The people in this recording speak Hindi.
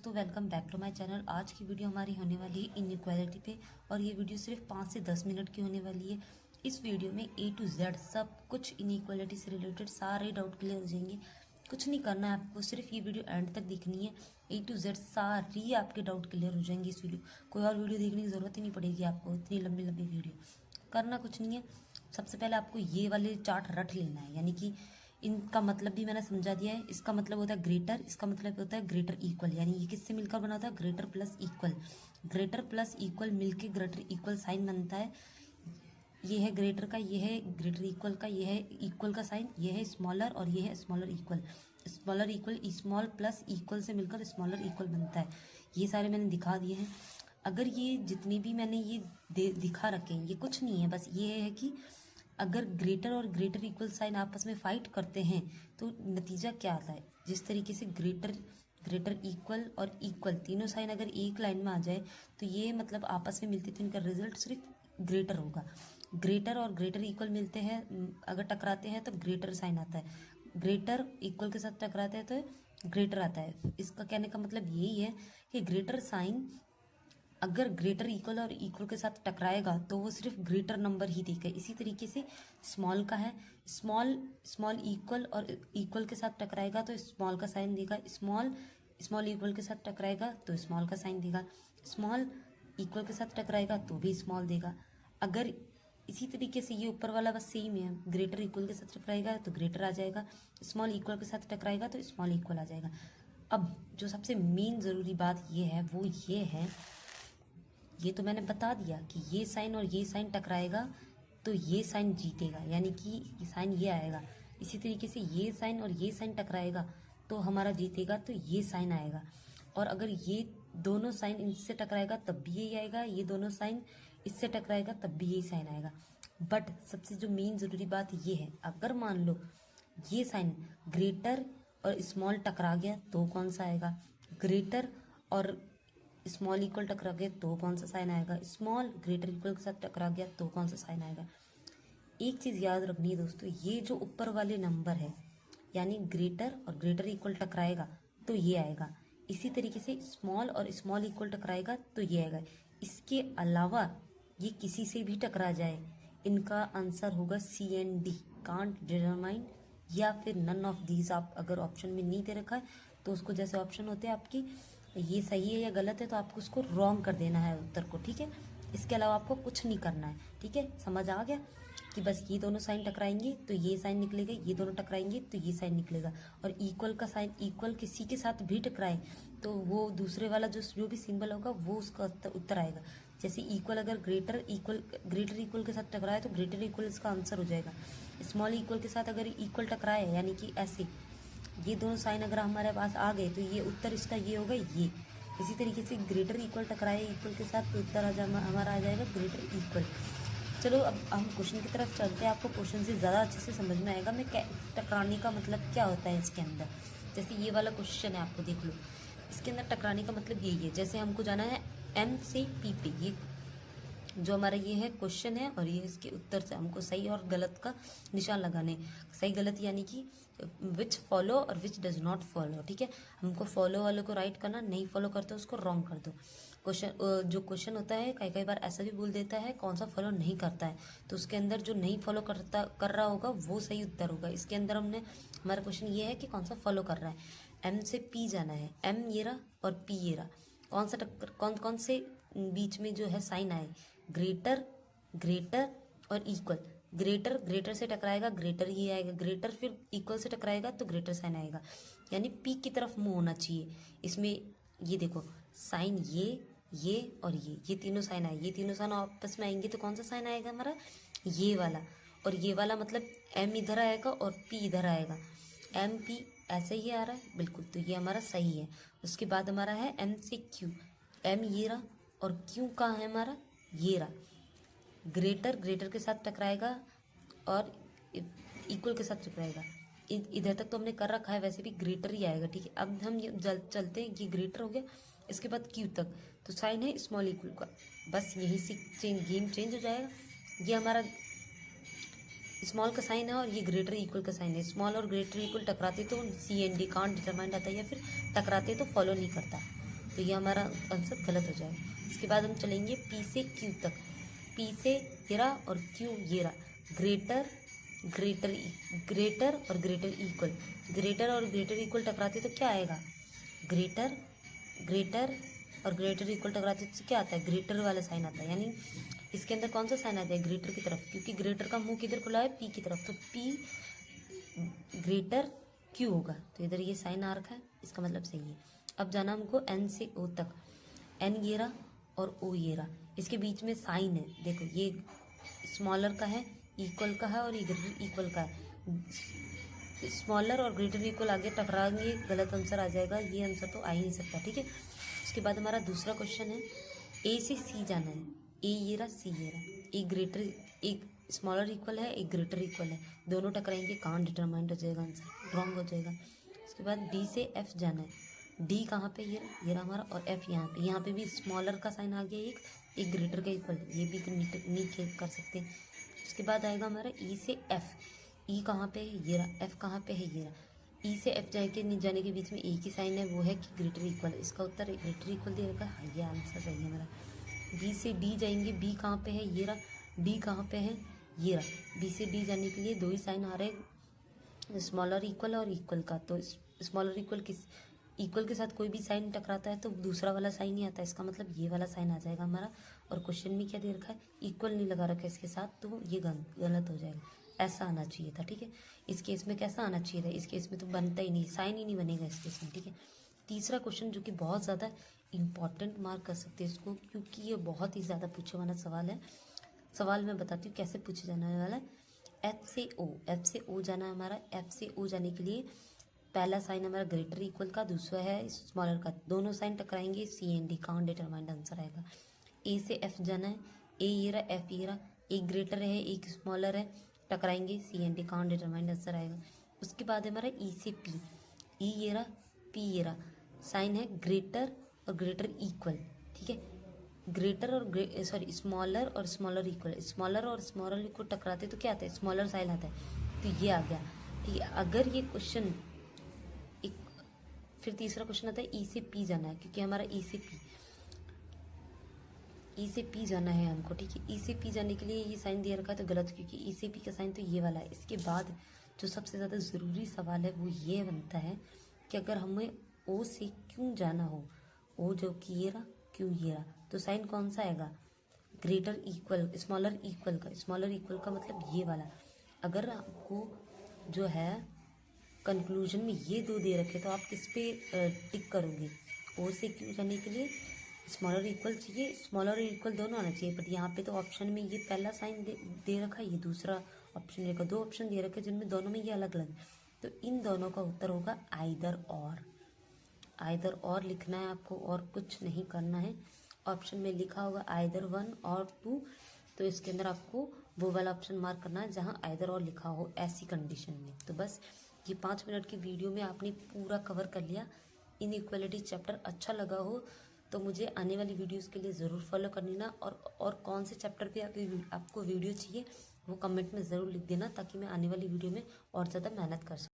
दोस्तों, welcome back to my channel. आज की वीडियो हमारी होने वाली है इनइक्वालिटी पे और ये वीडियो सिर्फ 5 से 10 मिनट की होने वाली है। इस वीडियो में A to Z सब कुछ इनइक्वालिटी से रिलेटेड सारे डाउट क्लियर हो जाएंगे। कुछ नहीं करना है आपको, सिर्फ ये वीडियो एंड तक देखनी है। A to Z सारी आपके डाउट क्लियर हो जाएंगे इस वीडियो। कोई और वीडियो देखने की ज़रूरत ही नहीं पड़ेगी आपको, इतनी लंबी लंबी वीडियो। करना कुछ नहीं है, सबसे पहले आपको ये वाले चार्ट रट लेना है, यानी कि इनका मतलब भी मैंने समझा दिया है। इसका मतलब होता है ग्रेटर, इसका मतलब होता है ग्रेटर इक्वल, यानी ये किससे मिलकर बना होता है? Greater plus equal. Greater plus equal मिलके ग्रेटर इक्वल साइन बनता है। ये है ग्रेटर का, ये है ग्रेटर इक्वल का, ये है इक्वल का साइन, ये है स्मॉलर और ये है smaller equal. Smaller equal small plus equal से मिलकर स्मॉलर इक्वल बनता है। ये सारे मैंने दिखा दिए हैं। अगर ये जितने भी मैंने ये दिखा रखे हैं, ये कुछ नहीं है, बस ये है कि अगर ग्रेटर और ग्रेटर इक्वल साइन आपस में फाइट करते हैं तो नतीजा क्या आता है। जिस तरीके से ग्रेटर इक्वल और इक्वल तीनों साइन अगर एक लाइन में आ जाए तो ये मतलब आपस में मिलते तो इनका रिजल्ट सिर्फ ग्रेटर होगा। ग्रेटर और ग्रेटर इक्वल मिलते हैं, अगर टकराते हैं तो ग्रेटर साइन आता है। ग्रेटर इक्वल के साथ टकराते हैं तो ग्रेटर आता है। इसका कहने का मतलब यही है कि ग्रेटर साइन अगर ग्रेटर इक्वल और इक्वल के साथ टकराएगा तो वो सिर्फ ग्रेटर नंबर ही देगा। इसी तरीके से स्मॉल का है, स्मॉल इक्वल और इक्वल के साथ टकराएगा तो स्मॉल का साइन देगा। स्मॉल इक्वल के साथ टकराएगा तो स्मॉल का साइन देगा। स्मॉल इक्वल के साथ टकराएगा तो भी स्मॉल देगा। अगर इसी तरीके से ये ऊपर वाला बस सेम है, ग्रेटर इक्वल के साथ टकराएगा तो ग्रेटर आ जाएगा, स्मॉल इक्वल के साथ टकराएगा तो स्मॉल इक्वल आ जाएगा। अब जो सबसे मेन ज़रूरी बात ये है वो ये है, ये तो मैंने बता दिया कि ये साइन और ये साइन टकराएगा तो ये साइन जीतेगा, यानी कि ये साइन ये आएगा। इसी तरीके से ये साइन और ये साइन टकराएगा तो हमारा जीतेगा, तो ये साइन आएगा। और अगर ये दोनों साइन इनसे टकराएगा तब भी यही आएगा, ये दोनों साइन इससे टकराएगा तब भी यही साइन आएगा। बट सबसे जो मेन ज़रूरी बात ये है, अगर मान लो ये साइन ग्रेटर और स्मॉल टकरा गया तो कौन सा आएगा? ग्रेटर और स्मॉल इक्वल टकरा गया तो कौन सा साइन आएगा? स्मॉल ग्रेटर इक्वल के साथ टकरा गया तो कौन सा साइन आएगा? एक चीज़ याद रखनी है दोस्तों, ये जो ऊपर वाले नंबर है यानी ग्रेटर और ग्रेटर इक्वल टकराएगा तो ये आएगा। इसी तरीके से स्मॉल और स्मॉल इक्वल टकराएगा तो ये आएगा। इसके अलावा ये किसी से भी टकरा जाए, इनका आंसर होगा C&D, कांट डिटरमाइन, या फिर नन ऑफ दीज। आप अगर ऑप्शन में नहीं दे रखा है तो उसको, जैसे ऑप्शन होते हैं आपकी, ये सही है या गलत है तो आपको उसको रॉन्ग कर देना है उत्तर को, ठीक है। इसके अलावा आपको कुछ नहीं करना है, ठीक है। समझ आ गया कि बस ये दोनों साइन टकराएंगे तो ये साइन निकलेगा, ये दोनों टकराएंगे तो ये साइन निकलेगा। और इक्वल का साइन इक्वल किसी के साथ भी टकराए तो वो दूसरे वाला जो भी सिंबल होगा वो उसका उत्तर आएगा। जैसे इक्वल अगर ग्रेटर इक्वल के साथ टकराए तो ग्रेटर इक्वल इसका आंसर हो जाएगा। स्मॉल इक्वल के साथ अगर इक्वल टकराए, यानी कि ऐसे ये दोनों साइन अगर हमारे पास आ गए तो ये उत्तर इसका ये होगा ये। इसी तरीके से ग्रेटर इक्वल टकराए इक्वल के साथ तो उत्तर हमारा आ जाएगा ग्रेटर इक्वल। चलो अब हम क्वेश्चन की तरफ चलते हैं। आपको क्वेश्चन से ज़्यादा अच्छे से समझ में आएगा मैं टकराने का मतलब क्या होता है इसके अंदर। जैसे ये वाला क्वेश्चन है, आपको देख लो, इसके अंदर टकराने का मतलब यही है। जैसे हमको जाना है M से P पे, ये जो हमारा ये है क्वेश्चन है और ये इसके उत्तर से हमको सही और गलत का निशान लगाने। सही गलत यानी कि विच फॉलो और विच डज नॉट फॉलो, ठीक है। हमको फॉलो वाले को राइट करना, नहीं फॉलो करते उसको रॉन्ग कर दो। जो क्वेश्चन होता है कई बार ऐसा भी बोल देता है कौन सा फॉलो नहीं करता है, तो उसके अंदर जो नहीं फॉलो कर रहा होगा वो सही उत्तर होगा। इसके अंदर हमारा क्वेश्चन ये है कि कौन सा फॉलो कर रहा है। M से P जाना है, M ये रहा और P ये रहा, कौन सा कौन से बीच में जो है साइन आए? ग्रेटर और इक्वल। ग्रेटर से टकराएगा ग्रेटर ही आएगा, ग्रेटर फिर इक्वल से टकराएगा तो ग्रेटर साइन आएगा, यानी पी की तरफ मुंह होना चाहिए। इसमें ये देखो साइन ये और ये तीनों साइन आए, ये तीनों साइन आपस में आएंगे तो कौन सा साइन आएगा हमारा? ये वाला। और ये वाला मतलब M इधर आएगा और P इधर आएगा। M P ऐसे ही आ रहा है बिल्कुल, तो ये हमारा सही है। उसके बाद हमारा है M से Q। M ये रहा और Q कहाँ है हमारा? ये रहा। ग्रेटर के साथ टकराएगा और इक्वल के साथ टकराएगा। इधर तक तो हमने कर रखा है, वैसे भी ग्रेटर ही आएगा, ठीक है। अब हम ये चलते हैं, ये ग्रेटर हो गया, इसके बाद Q तक तो साइन है स्मॉल इक्वल का, बस यही से गेम चेंज हो जाएगा। ये हमारा स्मॉल का साइन है और ये ग्रेटर इक्वल का साइन है। स्मॉल और ग्रेटर इक्वल टकराते तो C&D, कांट डिटरमाइन आता है, या फिर टकराते तो फॉलो नहीं करता। तो ये हमारा आंसर गलत हो जाएगा। इसके बाद हम चलेंगे पी से क्यू तक। पी से ये रहा और क्यू ये रहा। ग्रेटर ग्रेटर और ग्रेटर इक्वल, ग्रेटर और ग्रेटर इक्वल टकराते तो क्या आएगा? ग्रेटर ग्रेटर और ग्रेटर इक्वल टकराते तो क्या आता है? ग्रेटर वाला साइन आता है। यानी इसके अंदर कौन सा साइन आता है? ग्रेटर की तरफ, क्योंकि ग्रेटर का मुंह किधर खुला है? पी की तरफ। तो पी ग्रेटर क्यू होगा, तो इधर ये साइन आ रखा है, इसका मतलब सही है। अब जाना हमको एन से ओ तक। एन ये रहा और ओ ये रहा, इसके बीच में साइन है। देखो ये स्मॉलर का है, इक्वल का है, और ये ग्रेटर इक्वल का है। स्मॉलर और ग्रेटर इक्वल आगे टकराएंगे, गलत आंसर आ जाएगा। ये आंसर तो आ ही नहीं सकता, ठीक है। उसके बाद हमारा दूसरा क्वेश्चन है, ए से सी जाना है। ए ये रहा, सी ये रहा, एक ग्रेटर एक स्मॉलर इक्वल है, एक ग्रेटर इक्वल है, दोनों टकराएंगे, कहाँ डिटरमाइंड हो जाएगा आंसर? रॉन्ग हो जाएगा। उसके बाद डी से एफ जाना है। डी कहाँ पे? ये रहा हमारा, और एफ यहाँ पे भी स्मॉलर का साइन आ गया, एक ग्रेटर का इक्वल, ये भी नहीं कर सकते। उसके बाद आएगा हमारा ई से एफ। ई कहाँ पे है? ये रहा। एफ कहाँ पे है? ये रहा। ई से एफ जाने के बीच में एक ही साइन है, वो है कि ग्रेटर इक्वल। इसका उत्तर ग्रेटर इक्वल दे रखा है, ये आंसर सही है हमारा। बी से डी जाएंगे। बी कहाँ पे है? ये रहा। डी कहाँ पे है? ये रहा। बी से डी जाने के लिए दो ही साइन आ रहे, स्मॉलर इक्वल और इक्वल का। तो स्मॉलर इक्वल के साथ कोई भी साइन टकराता है तो दूसरा वाला साइन ही आता है, इसका मतलब ये वाला साइन आ जाएगा हमारा। और क्वेश्चन में क्या दे रखा है? इक्वल नहीं लगा रखा है इसके साथ, तो ये गलत हो जाएगा। ऐसा आना चाहिए था, ठीक है। इस केस में कैसा आना चाहिए था? इस केस में तो बनता ही नहीं, साइन ही नहीं बनेगा इस केस में, ठीक है। तीसरा क्वेश्चन जो कि बहुत ज़्यादा इंपॉर्टेंट मार्क कर सकते हैं इसको, क्योंकि ये बहुत ही ज़्यादा पूछे वाला सवाल है। सवाल मैं बताती हूँ कैसे पूछे जाने वाला है। एफ से ओ जाना है हमारा। एफ से ओ जाने के लिए पहला साइन हमारा ग्रेटर इक्वल का, दूसरा है स्मॉलर का, दोनों साइन टकराएंगे, सी एंड डी कहाँ डिटरमाइंड आंसर आएगा। ए से एफ जाना है। ए ये रहा, एफ ये रहा, एक ग्रेटर है एक स्मॉलर है, टकराएंगे, सी एंड डी कहाँ डिटरमाइंड आंसर आएगा। उसके बाद हमारा ई से पी। ई ये रहा, पी ये रहा, साइन है ग्रेटर और ग्रेटर इक्वल, ठीक है। ग्रेटर और स्मॉलर और स्मॉलर इक्वल, स्मॉलर और स्मॉलर इक्वल टकराते तो क्या आता है? स्मॉलर साइन आता है, तो ये आ गया, ठीक है। अगर ये क्वेश्चन एक, फिर तीसरा क्वेश्चन आता है ई से पी जाना है, क्योंकि हमारा ई से पी जाना है हमको, ठीक है। ई से पी जाने के लिए ये साइन दिया रखा है तो गलत, क्योंकि ई से पी का साइन तो ये वाला है। इसके बाद जो सबसे ज़्यादा ज़रूरी सवाल है वो ये बनता है कि अगर हमें ओ से क्यों जाना हो, ओ जो कि ये रहा, क्यों ये रहा, तो साइन कौन सा आएगा? ग्रेटर इक्वल, स्मॉलर इक्वल का। स्मॉलर इक्वल का मतलब ये वाला। अगर आपको जो है कंक्लूजन में ये दो दे रखे तो आप किस पे टिक करोगे? ओ से क्यों जाने के लिए स्मॉलर इक्वल चाहिए, स्मॉलर और इक्वल दोनों आना चाहिए, बट यहाँ पे तो ऑप्शन में ये पहला साइन दे रखा है, ये दूसरा ऑप्शन देखा, दो ऑप्शन दे रखे जिनमें दोनों में ये अलग अलग, तो इन दोनों का उत्तर होगा आइदर और लिखना है आपको, और कुछ नहीं करना है। ऑप्शन में लिखा होगा आइदर 1 और 2, तो इसके अंदर आपको वो वाला ऑप्शन मार्क करना है जहाँ आइदर और लिखा हो ऐसी कंडीशन में। तो बस ये 5 मिनट की वीडियो में आपने पूरा कवर कर लिया इनइक्वालिटी चैप्टर। अच्छा लगा हो तो मुझे आने वाली वीडियोस के लिए ज़रूर फॉलो कर लेना, और कौन से चैप्टर पे आपको वीडियो चाहिए वो कमेंट में ज़रूर लिख देना, ताकि मैं आने वाली वीडियो में और ज़्यादा मेहनत कर सकूँ।